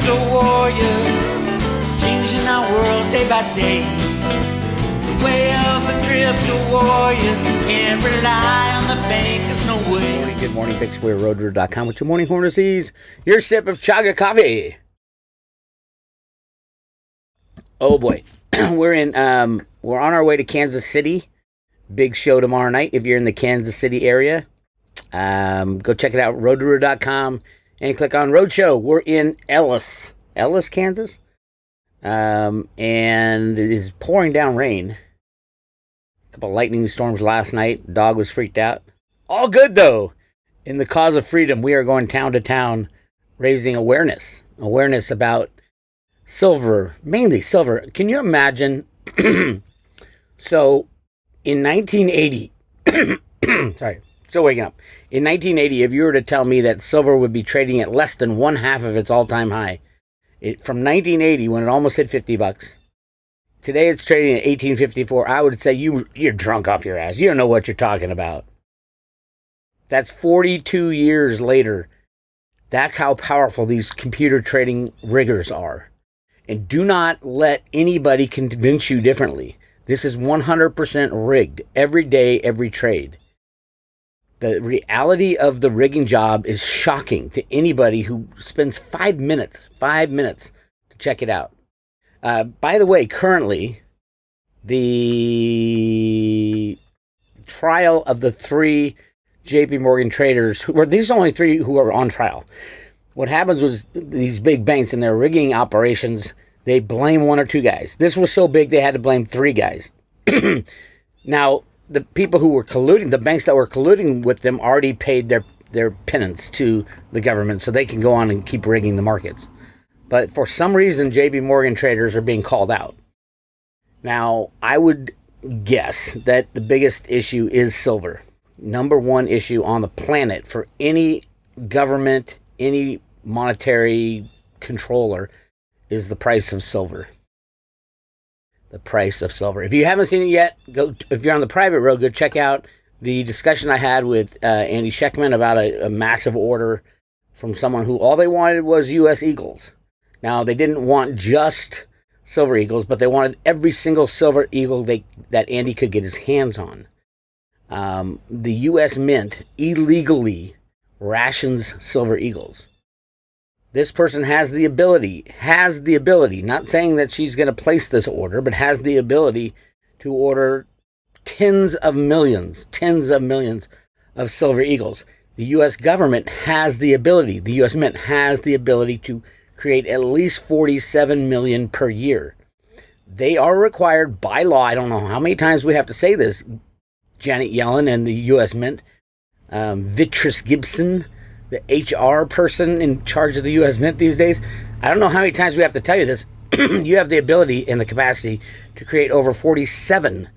crypto warriors, changing our world day by day. The way of the crypto warriors, can't rely on the bankers, no way. Good morning, Bix Weir, roadshow.com with your morning hornets. Your sip of chaga coffee. Oh boy, we're on our way to Kansas City. Big show tomorrow night. If you're in the Kansas City area, go check it out, roadshow.com, and click on Roadshow. We're in Ellis, Kansas, and it is pouring down rain. A couple lightning storms last night. Dog was freaked out. All good though. In the cause of freedom, we are going town to town, raising awareness about silver, mainly silver. Can you imagine? So, in 1980, sorry, still waking up. In 1980, if you were to tell me that silver would be trading at less than one half of its all-time high, from 1980 when it almost hit $50, today it's trading at $18.54. I would say you're drunk off your ass. You don't know what you're talking about. That's 42 years later. That's how powerful these computer trading riggers are. And do not let anybody convince you differently. This is 100% rigged. Every day, every trade. The reality of the rigging job is shocking to anybody who spends 5 minutes to check it out. By the way, currently, the trial of the three JP Morgan traders, these are only three who are on trial. What happens was these big banks in their rigging operations, they blame one or two guys. This was so big they had to blame three guys. Now, the people who were colluding, the banks that were colluding with them already paid their penance to the government so they can go on and keep rigging the markets. But for some reason, JP Morgan traders are being called out. Now, I would guess that the biggest issue is silver. Number one issue on the planet for any government, any monetary controller, is the price of silver. The price of silver. If you haven't seen it yet, if you're on the private road, go check out the discussion I had with Andy Schectman about a massive order from someone who all they wanted was U.S. Eagles. Now, they didn't want just silver eagles, but they wanted every single silver eagle that Andy could get his hands on. The U.S. Mint illegally rations silver eagles. This person has the ability, not saying that she's going to place this order, but has the ability to order tens of millions of silver eagles. The U.S. government has the ability, the U.S. Mint has the ability to create at least 47 million per year. They are required by law, I don't know how many times we have to say this, Janet Yellen and the U.S. Mint, Vitris Gibson, the HR person in charge of the U.S. Mint these days. I don't know how many times we have to tell you this. You have the ability and the capacity to create over 47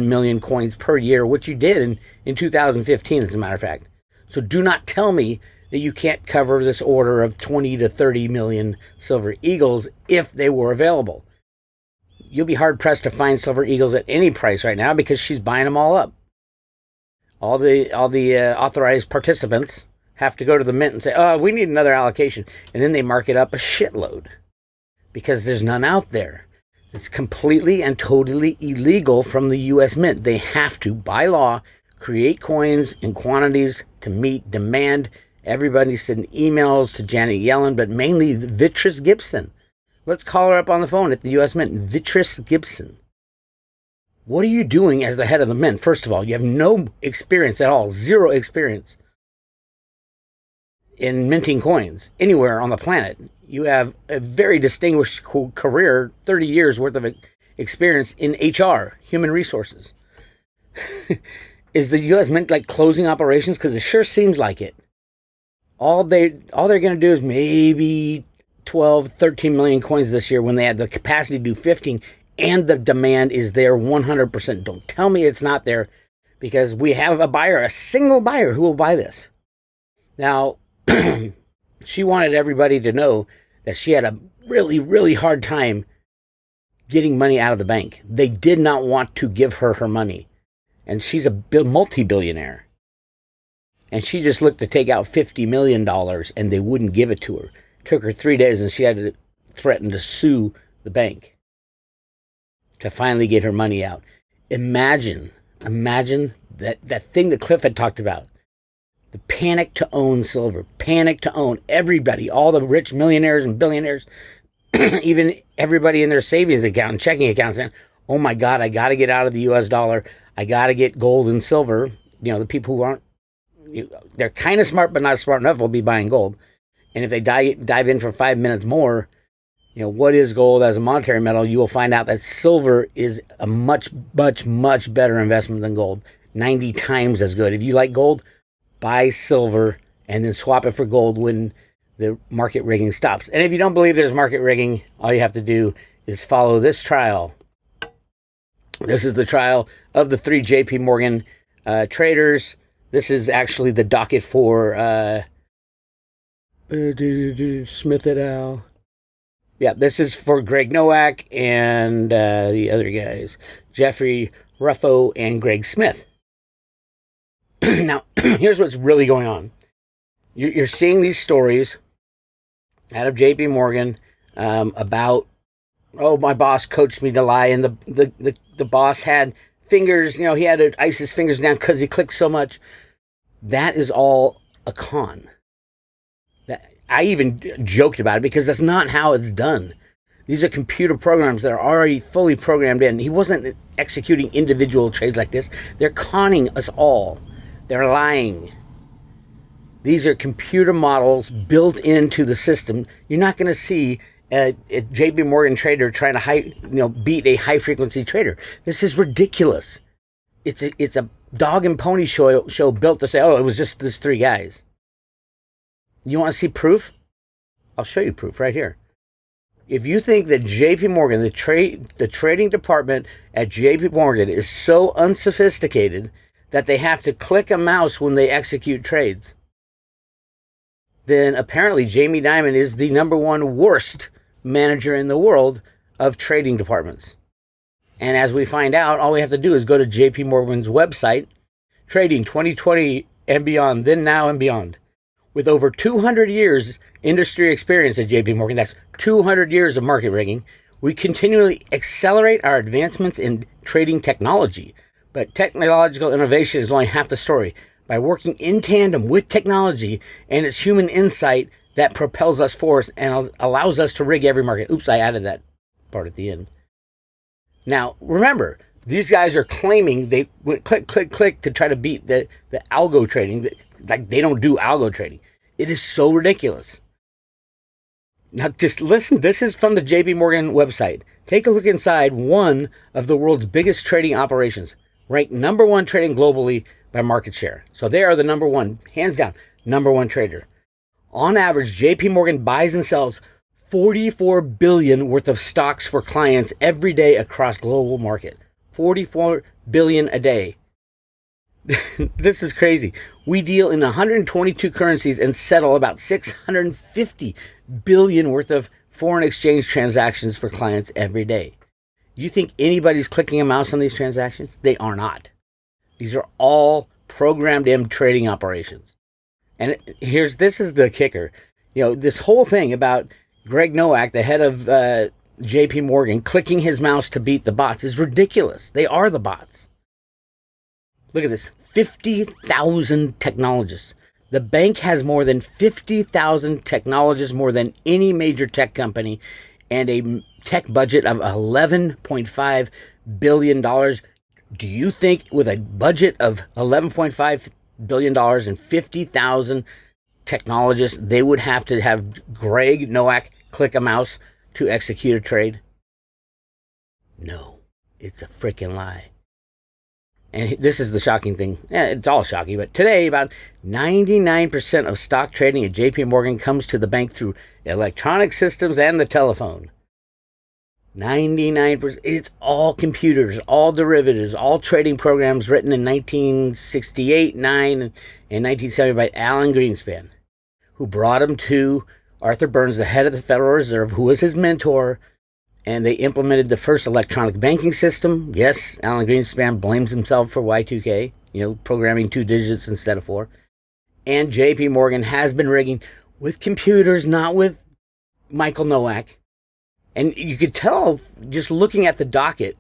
million coins per year, which you did in 2015, as a matter of fact. So do not tell me that you can't cover this order of 20 to 30 million silver eagles if they were available. You'll be hard-pressed to find silver eagles at any price right now because she's buying them all up. All the authorized participants have to go to the mint and say, oh, we need another allocation. And then they mark it up a shitload because there's none out there. It's completely and totally illegal from the U.S. Mint. They have to, by law, create coins in quantities to meet demand. Everybody send emails to Janet Yellen, but mainly Vitris Gibson. Let's call her up on the phone at the U.S. Mint. Vitris Gibson. What are you doing as the head of the Mint? First of all, you have no experience at all, zero experience in minting coins anywhere on the planet. You have a very distinguished career, 30 years worth of experience in HR, human resources. Is the U.S. Mint like closing operations? Because it sure seems like it. All they're going to do is maybe 12, 13 million coins this year when they had the capacity to do 15, and the demand is there 100%. Don't tell me it's not there, because we have a buyer, a single buyer who will buy this. Now, she wanted everybody to know that she had a really, really hard time getting money out of the bank. They did not want to give her her money. And she's a multi-billionaire. And she just looked to take out $50 million and they wouldn't give it to her. Took her 3 days, and she had to threaten to sue the bank to finally get her money out. Imagine that thing that Cliff had talked about. The panic to own silver, panic to own everybody, all the rich millionaires and billionaires, even everybody in their savings account and checking accounts saying, oh my God, I got to get out of the US dollar. I got to get gold and silver. The people who aren't, they're kind of smart, but not smart enough will be buying gold. And if they dive in for 5 minutes more, what is gold as a monetary metal? You will find out that silver is a much, much, much better investment than gold. 90 times as good. If you like gold, buy silver and then swap it for gold when the market rigging stops. And if you don't believe there's market rigging, all you have to do is follow this trial. This is the trial of the 3 JP Morgan traders. This is actually the docket for Smith et al. Yeah, this is for Greg Nowak and the other guys, Jeffrey Ruffo and Greg Smith. Now, here's what's really going on. You're seeing these stories out of JP Morgan about, oh, my boss coached me to lie, and the boss had fingers, he had to ice his fingers down because he clicked so much. That is all a con. I even joked about it because that's not how it's done. These are computer programs that are already fully programmed in. He wasn't executing individual trades like this. They're conning us all. They're lying. These are computer models built into the system. You're not going to see a JP Morgan trader trying to beat a high frequency trader. This is ridiculous. It's a dog and pony show built to say, oh, it was just these 3 guys. You want to see proof? I'll show you proof right here. If you think that JP Morgan, the trading department at JP Morgan is so unsophisticated that they have to click a mouse when they execute trades, then apparently Jamie Dimon is the #1 worst manager in the world of trading departments. And as we find out, all we have to do is go to JP Morgan's website, Trading 2020 and Beyond, then Now and Beyond. With over 200 years industry experience at JP Morgan, that's 200 years of market rigging, we continually accelerate our advancements in trading technology. But technological innovation is only half the story. By working in tandem with technology and its human insight, that propels us forward and allows us to rig every market. Oops, I added that part at the end. Now, remember, these guys are claiming they went click, click, click to try to beat the algo trading. Like, they don't do algo trading. It is so ridiculous. Now, just listen. This is from the JP Morgan website. Take a look inside one of the world's biggest trading operations, ranked #1 trading globally by market share. So they are the #1, hands down, #1 trader. On average, JP Morgan buys and sells 44 billion worth of stocks for clients every day across global market. 44 billion a day. This is crazy. We deal in 122 currencies and settle about 650 billion worth of foreign exchange transactions for clients every day. You think anybody's clicking a mouse on these transactions? They are not. These are all programmed in trading operations. And this is the kicker. This whole thing about Greg Nowak, the head of JP Morgan, clicking his mouse to beat the bots is ridiculous. They are the bots. Look at this. 50,000 technologists. The bank has more than 50,000 technologists, more than any major tech company, and a tech budget of $11.5 billion. Do you think with a budget of $11.5 billion and 50,000 technologists, they would have to have Greg Nowak click a mouse to execute a trade? No, it's a freaking lie. And this is the shocking thing. It's all shocking, but today about 99% of stock trading at JP Morgan comes to the bank through electronic systems and the telephone. 99%. It's all computers, all derivatives, all trading programs written in 1968, 9, and 1970 by Alan Greenspan, who brought him to Arthur Burns, the head of the Federal Reserve, who was his mentor. And they implemented the first electronic banking system. Yes, Alan Greenspan blames himself for Y2K, programming 2 digits instead of 4. And JP Morgan has been rigging with computers, not with Michael Nowak. And you could tell just looking at the docket,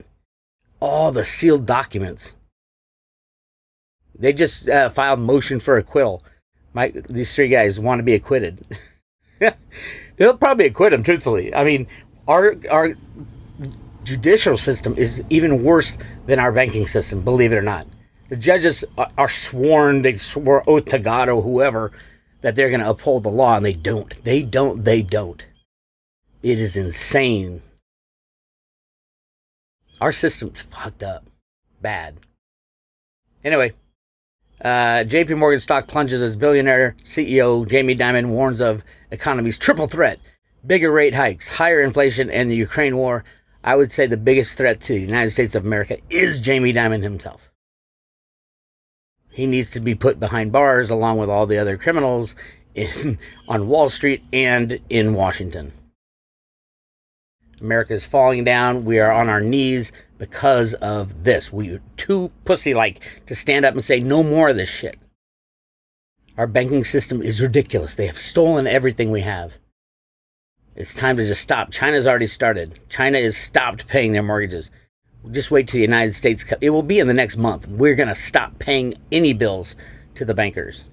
all the sealed documents. They just filed motion for acquittal. These three guys want to be acquitted. They'll probably acquit them, truthfully. I mean, our judicial system is even worse than our banking system, believe it or not. The judges are sworn, they swore oath to God or whoever, that they're going to uphold the law, and they don't. They don't. It is insane. Our system's fucked up. Bad. Anyway, JP Morgan stock plunges as billionaire CEO Jamie Dimon warns of economy's triple threat. Bigger rate hikes, higher inflation, and the Ukraine war. I would say the biggest threat to the United States of America is Jamie Dimon himself. He needs to be put behind bars along with all the other criminals on Wall Street and in Washington. America is falling down. We are on our knees because of this. We are too pussy-like to stand up and say no more of this shit. Our banking system is ridiculous. They have stolen everything we have. It's time to just stop. China's already started. China has stopped paying their mortgages. Just wait till the United States. It will be in the next month. We're going to stop paying any bills to the bankers.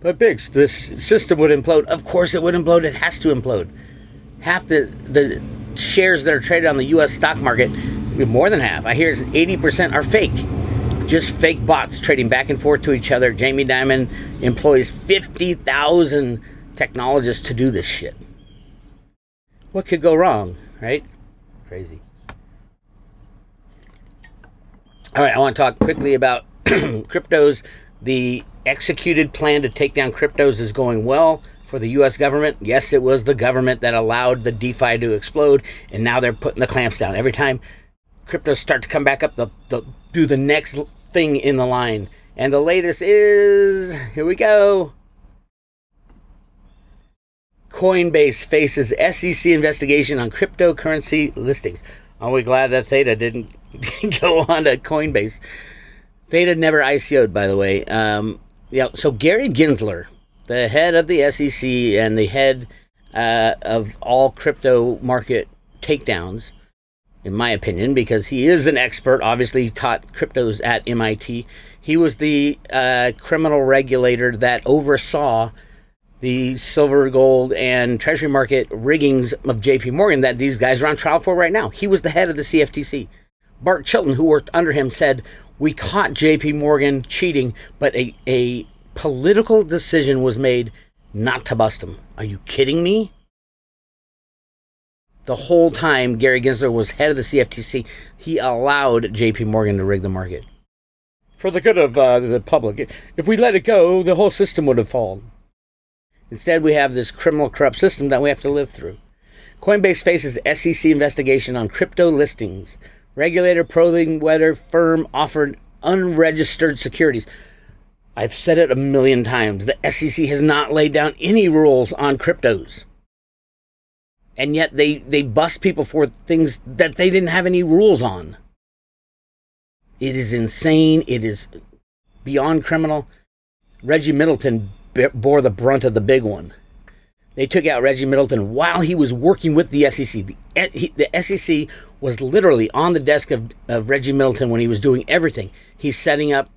But Bix, this system would implode. Of course it would implode. It has to implode. Half the shares that are traded on the U.S. stock market, more than half, I hear it's 80% are fake. Just fake bots trading back and forth to each other. Jamie Dimon employs 50,000 technologists to do this shit. What could go wrong, right? Crazy. All right, I want to talk quickly about cryptos. The executed plan to take down cryptos is going well for the U.S. government. Yes, it was the government that allowed the DeFi to explode, and now they're putting the clamps down. Every time cryptos start to come back up, they'll do the next thing in the line. And the latest is, here we go. Coinbase faces SEC investigation on cryptocurrency listings. Are we glad that Theta didn't go on to Coinbase? Theta never ICO'd, by the way. So Gary Gensler, the head of the SEC and the head of all crypto market takedowns, in my opinion, because he is an expert. Obviously, he taught cryptos at MIT. He was the criminal regulator that oversaw the silver, gold, and treasury market riggings of JP Morgan that these guys are on trial for right now. He was the head of the CFTC. Bart Chilton, who worked under him, said, "We caught JP Morgan cheating, but a political decision was made not to bust him." Are you kidding me? The whole time Gary Gensler was head of the CFTC, he allowed JP Morgan to rig the market. For the good of the public. If we let it go, the whole system would have fallen. Instead, we have this criminal, corrupt system that we have to live through. Coinbase faces SEC investigation on crypto listings. Regulator probing whether firm offered unregistered securities. I've said it a million times. The SEC has not laid down any rules on cryptos. And yet they bust people for things that they didn't have any rules on. It is insane. It is beyond criminal. Reggie Middleton bore the brunt of the big one. They took out Reggie Middleton while he was working with the SEC. The SEC was literally on the desk of Reggie Middleton when he was doing everything. He's setting up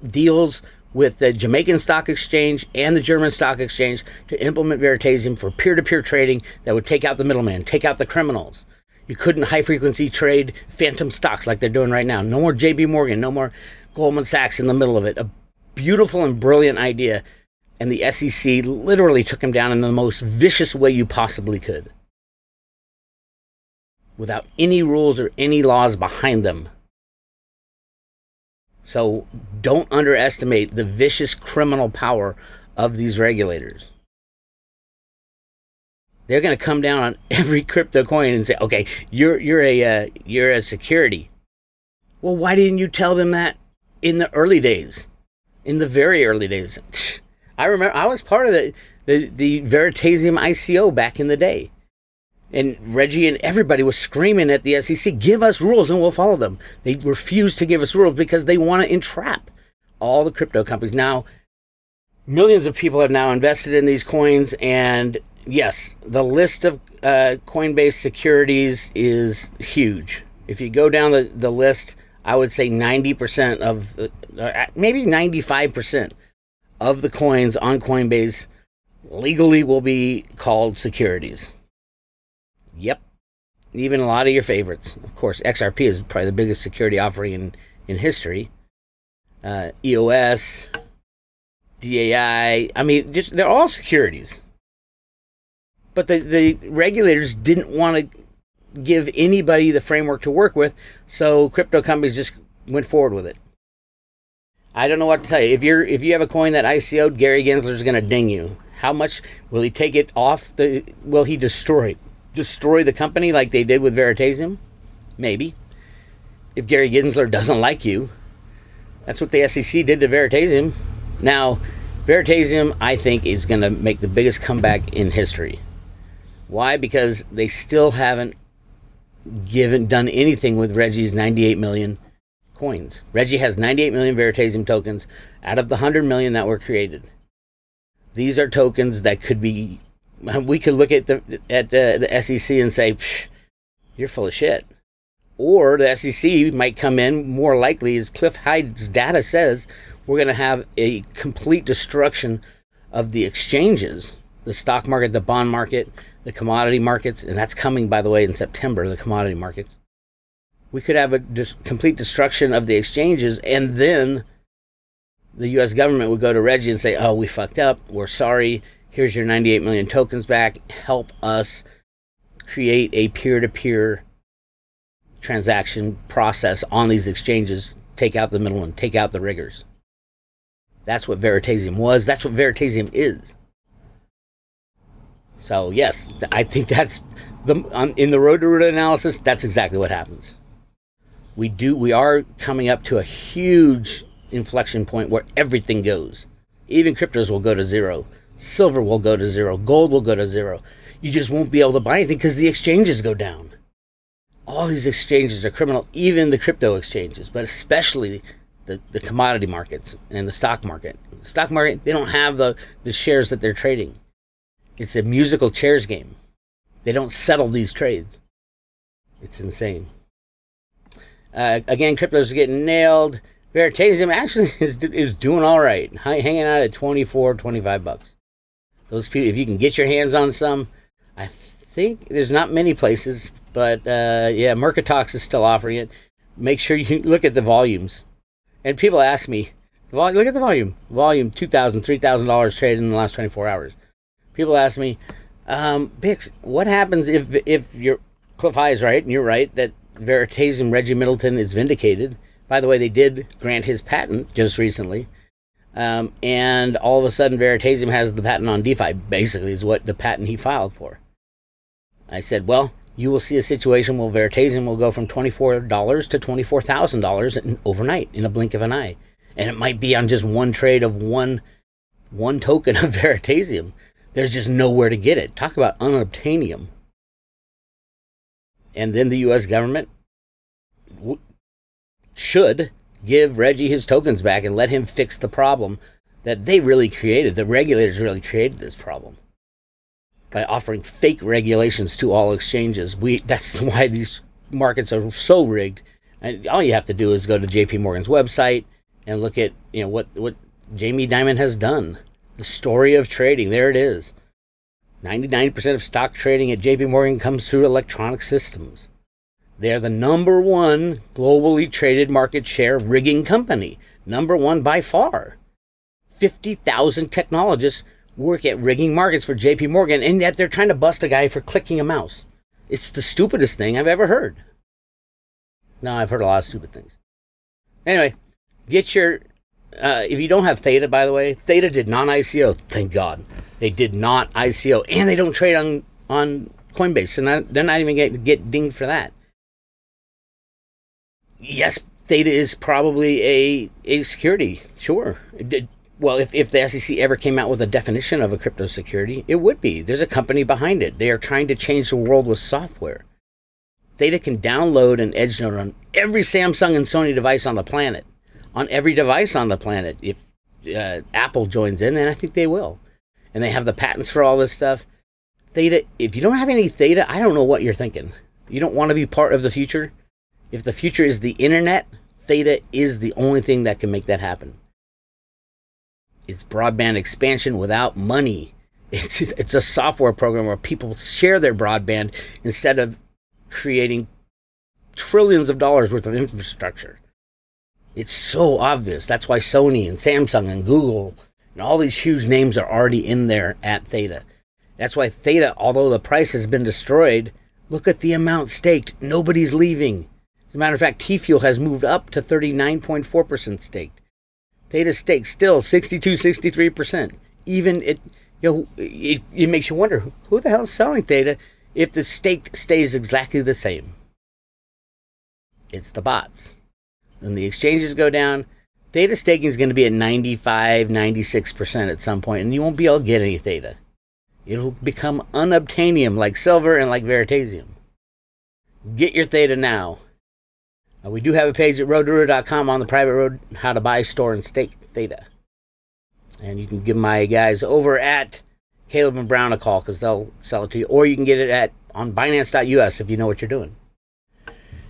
deals with the Jamaican Stock Exchange and the German Stock Exchange to implement Veritasium for peer-to-peer trading that would take out the middleman, take out the criminals. You couldn't high-frequency trade phantom stocks like they're doing right now. No more JP Morgan, no more Goldman Sachs in the middle of it. A beautiful and brilliant idea. And the SEC literally took him down in the most vicious way you possibly could. Without any rules or any laws behind them. So don't underestimate the vicious criminal power of these regulators. They're going to come down on every crypto coin and say, "Okay, you're a security." Well, why didn't you tell them that in the early days? In the very early days. I remember I was part of the Veritasium ICO back in the day. And Reggie and everybody was screaming at the SEC, "Give us rules and we'll follow them." They refused to give us rules because they want to entrap all the crypto companies. Now, millions of people have now invested in these coins, and yes, the list of Coinbase securities is huge. If you go down the list, I would say 90% of, maybe 95% of the coins on Coinbase legally will be called securities. Yep. Even a lot of your favorites. Of course, XRP is probably the biggest security offering in history. EOS, DAI, I mean, they're all securities. But the regulators didn't want to give anybody the framework to work with, so crypto companies just went forward with it. I don't know what to tell you. If you have a coin that ICO'd, Gary Gensler's going to ding you. How much will he take it off? Will he destroy the company like they did with Veritasium? Maybe. If Gary Gensler doesn't like you, that's what the SEC did to Veritasium. Now, Veritasium, I think, is going to make the biggest comeback in history. Why? Because they still haven't done anything with Reggie's 98 million coins. Reggie has 98 million Veritasium tokens out of the 100 million that were created. These are tokens that could be, we could look at the SEC and say, you're full of shit. Or the SEC might come in, more likely, as Cliff Hyde's data says, we're going to have a complete destruction of the exchanges, the stock market, the bond market, the commodity markets, and that's coming, by the way, in September, the commodity markets. We could have a complete destruction of the exchanges, and then the U.S. government would go to Reggie and say, oh, we fucked up. We're sorry. Here's your 98 million tokens back. Help us create a peer-to-peer transaction process on these exchanges. Take out the middleman. Take out the riggers. That's what Veritasium was. That's what Veritasium is. So, yes, I think that's in the road to root analysis, that's exactly what happens. We are coming up to a huge inflection point where everything goes. Even cryptos will go to zero. Silver will go to zero. Gold will go to zero. You just won't be able to buy anything because the exchanges go down. All these exchanges are criminal, even the crypto exchanges, but especially the commodity markets and the stock market. The stock market, they don't have the shares that they're trading. It's a musical chairs game. They don't settle these trades. It's insane. Again, cryptos are getting nailed. Veritasium actually is doing all right, hanging out at $24-25. Those people, if you can get your hands on some, I think there's not many places, but yeah, Mercatox is still offering it. Make sure you look at the volumes. And people ask me, look at the volume. Volume $2,000, $3,000 traded in the last 24 hours. People ask me, Bix, what happens if your Cliff High is right, and you're right, that Veritasium Reggie Middleton is vindicated? By the way, they did grant his patent just recently. And all of a sudden, Veritasium has the patent on DeFi, basically, is what the patent he filed for. I said, well, you will see a situation where Veritasium will go from $24 to $24,000 overnight, in a blink of an eye. And it might be on just one trade of one token of Veritasium. There's just nowhere to get it. Talk about Unobtainium. And then the U.S. government should give Reggie his tokens back and let him fix the problem that they really created. The regulators really created this problem by offering fake regulations to all exchanges. That's why these markets are so rigged. And all you have to do is go to JP Morgan's website and look at what Jamie Dimon has done. The story of trading. There it is. 99% of stock trading at JP Morgan comes through electronic systems. They're the number one globally traded market share rigging company. Number one by far. 50,000 technologists work at rigging markets for JP Morgan, and yet they're trying to bust a guy for clicking a mouse. It's the stupidest thing I've ever heard. No, I've heard a lot of stupid things. Anyway, get your... if you don't have Theta, by the way, Theta did not ICO. Thank God. They did not ICO. And they don't trade on Coinbase. So they're not even going to get dinged for that. Yes, Theta is probably a security. Sure. Well, if the SEC ever came out with a definition of a crypto security, it would be. There's a company behind it. They are trying to change the world with software. Theta can download an edge node on every Samsung and Sony device on the planet. On every device on the planet, if Apple joins in, and I think they will. And they have the patents for all this stuff. Theta, if you don't have any Theta, I don't know what you're thinking. You don't want to be part of the future? If the future is the internet, Theta is the only thing that can make that happen. It's broadband expansion without money. It's a software program where people share their broadband instead of creating trillions of dollars worth of infrastructure. It's so obvious. That's why Sony and Samsung and Google and all these huge names are already in there at Theta. That's why Theta, although the price has been destroyed, look at the amount staked. Nobody's leaving. As a matter of fact, T-Fuel has moved up to 39.4% staked. Theta's stake still 63%. Even it makes you wonder, who the hell is selling Theta if the stake stays exactly the same? It's the bots. When the exchanges go down, Theta staking is going to be at 95, 96% at some point, and you won't be able to get any Theta. It'll become Unobtainium like silver and like Veritasium. Get your Theta now. We do have a page at roadrooter.com on the private road, how to buy, store, and stake Theta. And you can give my guys over at Caleb and Brown a call because they'll sell it to you. Or you can get it on Binance.us if you know what you're doing.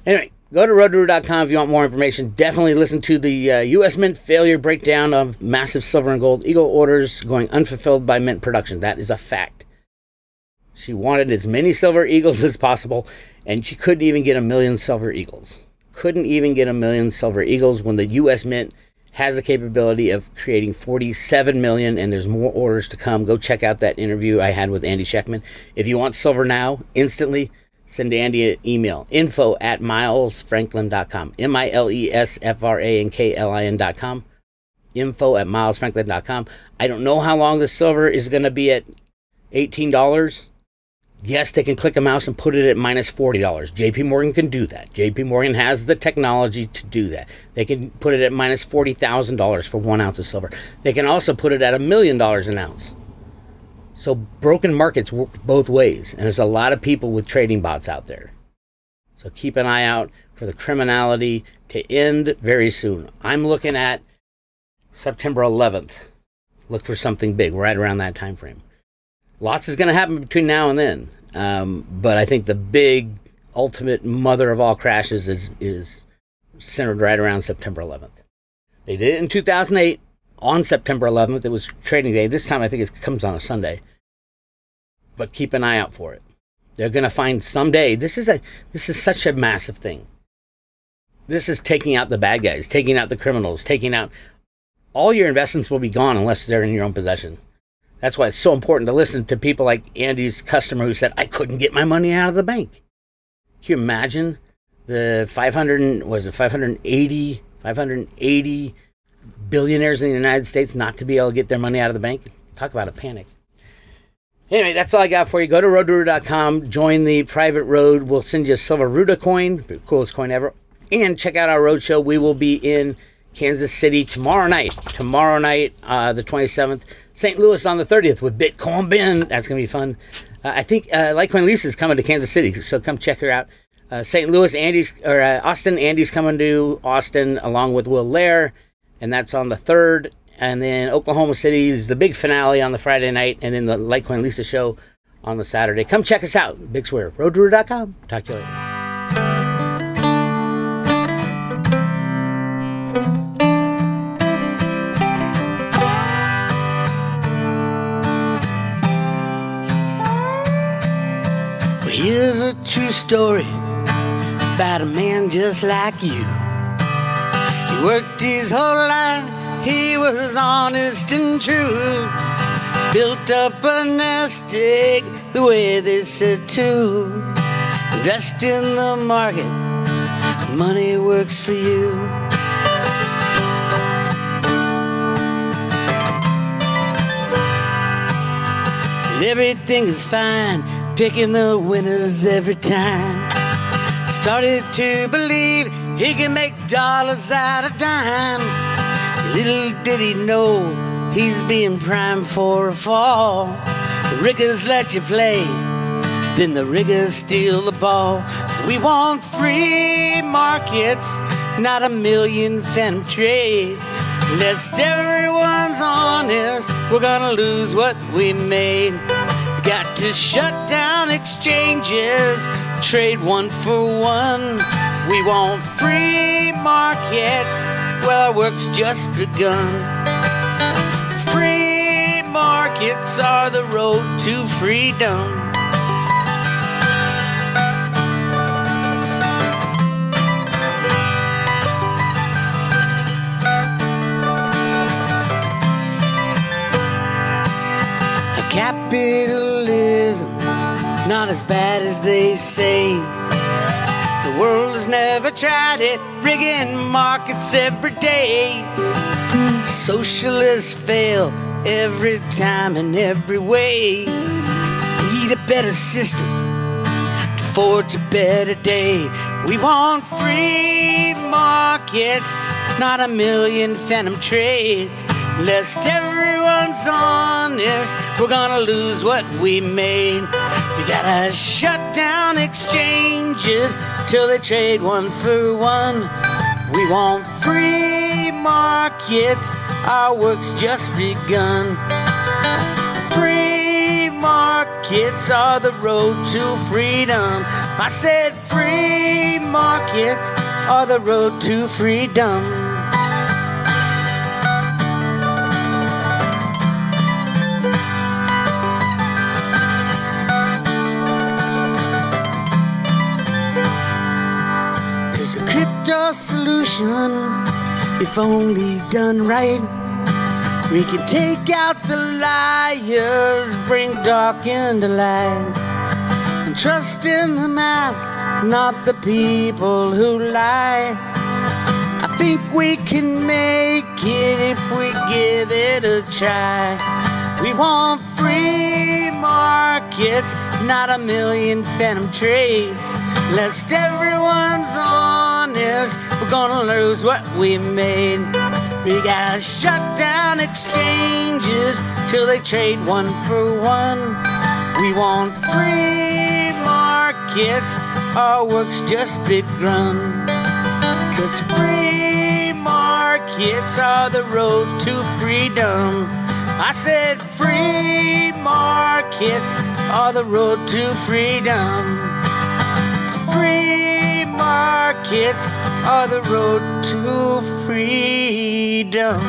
Anyway, go to roadrooter.com if you want more information. Definitely listen to the U.S. Mint failure breakdown of massive silver and gold eagle orders going unfulfilled by Mint production. That is a fact. She wanted as many silver eagles as possible, and she couldn't even get 1 million silver eagles. Couldn't even get 1 million silver eagles when the U.S. Mint has the capability of creating 47 million, and there's more orders to come. Go check out that interview I had with Andy Schectman. If you want silver now, instantly, send Andy an email, info@milesfranklin.com, milesfranklin.com, info@milesfranklin.com. I don't know how long the silver is going to be at $18. Yes, they can click a mouse and put it at minus $40. JP Morgan can do that. JP Morgan has the technology to do that. They can put it at minus $40,000 for 1 ounce of silver. They can also put it at $1 million an ounce. So broken markets work both ways, and there's a lot of people with trading bots out there. So keep an eye out for the criminality to end very soon. I'm looking at September 11th. Look for something big right around that time frame. Lots is going to happen between now and then, but I think the big, ultimate mother of all crashes is centered right around September 11th. They did it in 2008 on September 11th. It was trading day. This time I think it comes on a Sunday, but keep an eye out for it. They're going to find someday. This is such a massive thing. This is taking out the bad guys, taking out the criminals, taking out all your investments will be gone unless they're in your own possession. That's why it's so important to listen to people like Andy's customer who said, I couldn't get my money out of the bank. Can you imagine the 580 billionaires in the United States not to be able to get their money out of the bank? Talk about a panic. Anyway, that's all I got for you. Go to roadrooter.com, join the private road. We'll send you a silver Ruta coin, the coolest coin ever. And check out our roadshow. We will be in Kansas City tomorrow night, the 27th. St. Louis on the 30th with Bitcoin Ben. That's going to be fun. I think Litecoin Lisa's coming to Kansas City, so come check her out. St. Louis, Austin, Andy's coming to Austin along with Will Lair, and that's on the 3rd. And then Oklahoma City is the big finale on the Friday night, and then the Litecoin Lisa show on the Saturday. Come check us out. Bix Weir, roadrooter.com. Talk to you later. Here's a true story about a man just like you. He worked his whole life, he was honest and true. Built up a nest egg the way they said to. Invest in the market, money works for you. And everything is fine, picking the winners every time. Started to believe he can make dollars out of dime. Little did he know he's being primed for a fall. The riggers let you play, then the riggers steal the ball. We want free markets, not 1 million phantom trades. Lest everyone's honest, we're gonna lose what we made. Got to shut down exchanges, trade one for one. We want free markets, well, our work's just begun. Free markets are the road to freedom. Capitalism, not as bad as they say. The world has never tried it, rigging markets every day. Socialists fail every time in every way. We need a better system to forge a better day. We want free markets, not a million phantom trades. Lest everyone's honest, we're gonna lose what we made. We gotta shut down exchanges till they trade one for one. We want free markets, our work's just begun. Free markets are the road to freedom. I said free markets are the road to freedom. Crypto solution, if only done right. We can take out the liars, bring dark into light, and trust in the math, not the people who lie. I think we can make it if we give it a try. We want free markets, not a million phantom trades. Lest everyone's honest, we're gonna lose what we made. We gotta shut down exchanges till they trade one for one. We want free markets, our work's just begun. 'Cause free markets are the road to freedom. I said free markets are the road to freedom. Free markets are the road to freedom.